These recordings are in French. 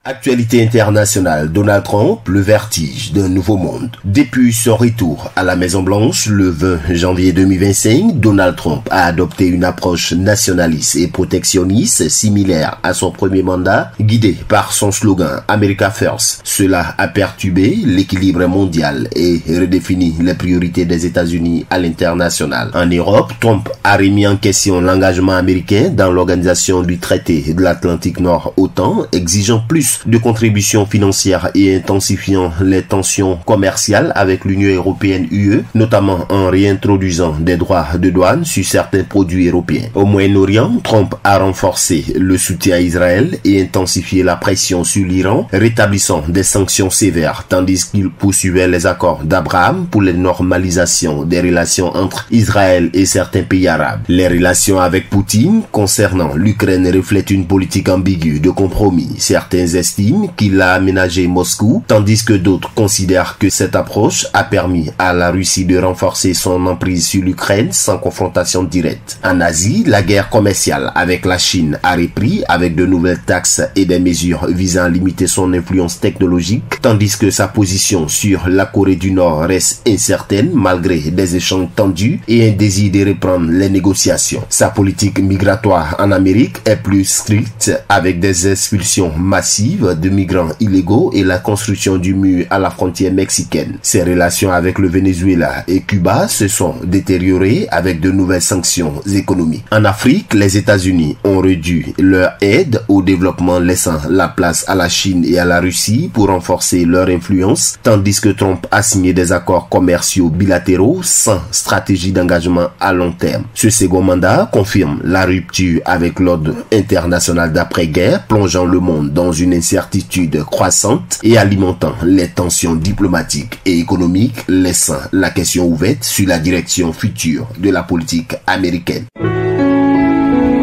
Actualité internationale, Donald Trump, le vertige d'un nouveau monde. Depuis son retour à la Maison-Blanche le 20 janvier 2025, Donald Trump a adopté une approche nationaliste et protectionniste similaire à son premier mandat, guidé par son slogan America First. Cela a perturbé l'équilibre mondial et redéfini les priorités des États-Unis à l'international. En Europe, Trump a remis en question l'engagement américain dans l'organisation du traité de l'Atlantique Nord OTAN, exigeant plus de contributions financières et intensifiant les tensions commerciales avec l'Union européenne UE, notamment en réintroduisant des droits de douane sur certains produits européens. Au Moyen-Orient, Trump a renforcé le soutien à Israël et intensifié la pression sur l'Iran, rétablissant des sanctions sévères, tandis qu'il poursuivait les accords d'Abraham pour la normalisation des relations entre Israël et certains pays arabes. Les relations avec Poutine concernant l'Ukraine reflètent une politique ambiguë de compromis. Certains estiment qu'il a aménagé Moscou, tandis que d'autres considèrent que cette approche a permis à la Russie de renforcer son emprise sur l'Ukraine sans confrontation directe. En Asie, la guerre commerciale avec la Chine a repris avec de nouvelles taxes et des mesures visant à limiter son influence technologique, tandis que sa position sur la Corée du Nord reste incertaine malgré des échanges tendus et un désir de reprendre les négociations. Sa politique migratoire en Amérique est plus stricte avec des expulsions massives de migrants illégaux et la construction du mur à la frontière mexicaine. Ses relations avec le Venezuela et Cuba se sont détériorées avec de nouvelles sanctions économiques. En Afrique, les États-Unis ont réduit leur aide au développement, laissant la place à la Chine et à la Russie pour renforcer leur influence, tandis que Trump a signé des accords commerciaux bilatéraux sans stratégie d'engagement à long terme. Ce second mandat confirme la rupture avec l'ordre international d'après-guerre, plongeant le monde dans une incertitude croissante et alimentant les tensions diplomatiques et économiques, laissant la question ouverte sur la direction future de la politique américaine.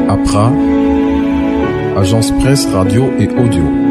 APRA, Agence Presse Radio et Audio.